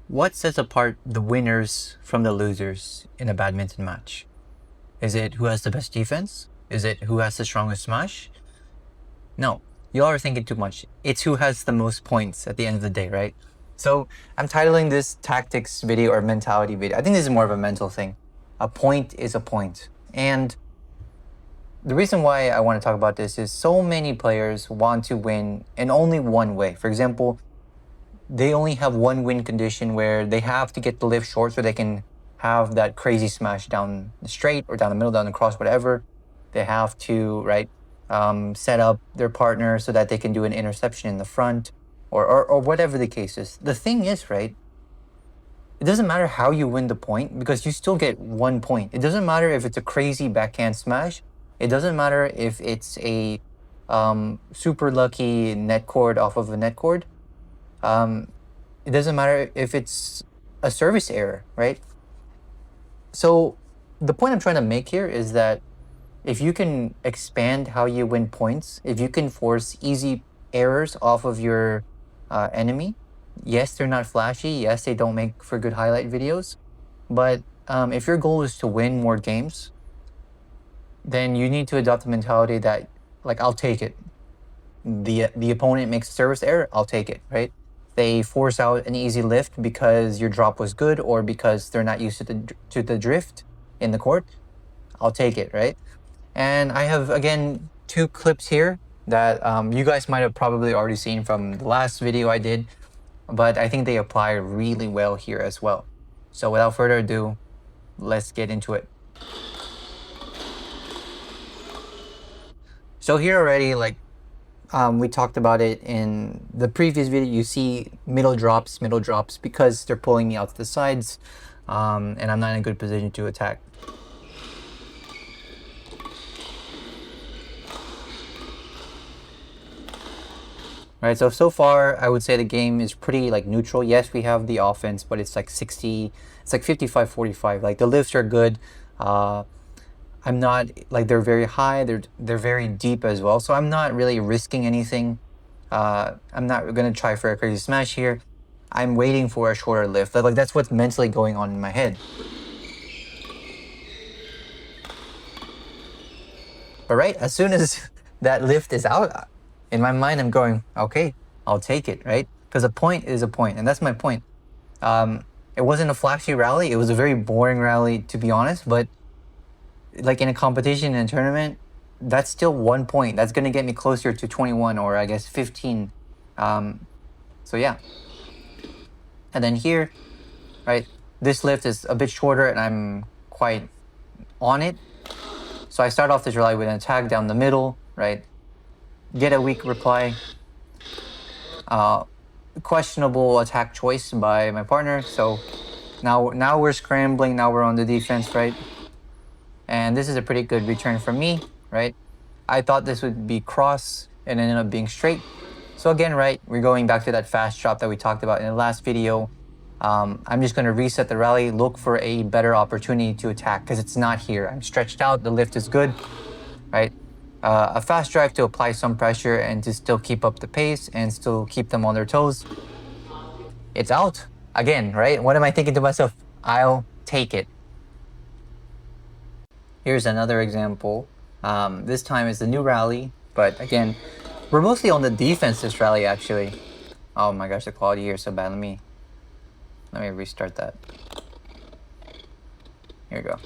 What sets apart the winners from the losers in a badminton match? Is it who has the best defense? Is it who has the strongest smash? No, you all are thinking too much. It's who has the most points at the end of the day, right? So I'm titling this tactics video or mentality video. I think this is more of a mental thing. A point is a point. And the reason why I want to talk about this is so many players want to win in only one way. For example, they only have one win condition where they have to get the lift short so they can have that crazy smash down the straight or down the middle, down the cross, whatever. They have to, set up their partner so that they can do an interception in the front or whatever the case is. The thing is, right, it doesn't matter how you win the point because you still get 1 point. It doesn't matter if it's a crazy backhand smash. It doesn't matter if it's a super lucky net cord off of a net cord. It doesn't matter if it's a service error, right? So the point I'm trying to make here is that if you can expand how you win points, if you can force easy errors off of your enemy, yes, they're not flashy. Yes, they don't make for good highlight videos. But if your goal is to win more games, then you need to adopt the mentality that, I'll take it. The opponent makes a service error, I'll take it, right? They force out an easy lift because your drop was good or because they're not used to the drift in the court, I'll take it, right? And I have, again, 2 clips here that you guys might have probably already seen from the last video I did, but I think they apply really well here as well. So without further ado, let's get into it. So here already, we talked about it in the previous video. You see middle drops because they're pulling me out to the sides, and I'm not in a good position to attack. Right, so far I would say the game is pretty neutral. Yes, we have the offense, but it's 55-45. Like the lifts are good. I'm not they're very high. They're very deep as well. So I'm not really risking anything. I'm not gonna try for a crazy smash here. I'm waiting for a shorter lift. That's what's mentally going on in my head. But right, as soon as that lift is out, in my mind I'm going, okay, I'll take it, right? Because a point is a point, and that's my point. It wasn't a flashy rally. It was a very boring rally, to be honest, but in a competition, in a tournament, that's still 1 point. That's going to get me closer to 21 or I guess 15. So yeah. And then here, right, this lift is a bit shorter and I'm quite on it. So I start off this rally with an attack down the middle, right? Get a weak reply. Questionable attack choice by my partner. So now we're scrambling. Now we're on the defense, right? And this is a pretty good return from me, right? I thought this would be cross and it ended up being straight. So again, right, we're going back to that fast drop that we talked about in the last video. I'm just going to reset the rally, look for a better opportunity to attack because it's not here. I'm stretched out, the lift is good, right? A fast drive to apply some pressure and to still keep up the pace and still keep them on their toes. It's out again, right? What am I thinking to myself? I'll take it. Here's another example. This time it's a new rally, but again, we're mostly on the defense this rally actually. Oh my gosh, the quality here is so bad. Let me restart that. Here we go.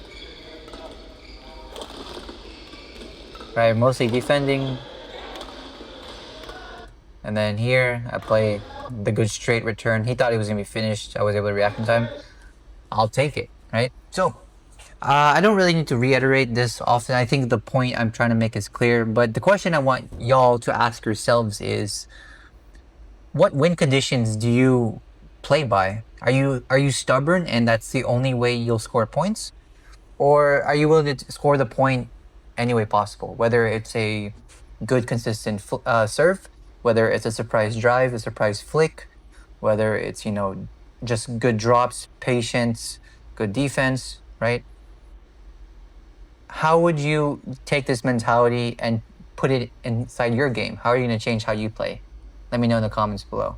Right, mostly defending. And then here, I play the good straight return. He thought he was going to be finished. I was able to react in time. I'll take it, right? So, I don't really need to reiterate this often. I think the point I'm trying to make is clear. But the question I want y'all to ask yourselves is, what win conditions do you play by? Are you stubborn and that's the only way you'll score points? Or are you willing to score the point any way possible? Whether it's a good consistent serve, whether it's a surprise drive, a surprise flick, whether it's, just good drops, patience, good defense, right? How would you take this mentality and put it inside your game? How are you going to change how you play? Let me know in the comments below.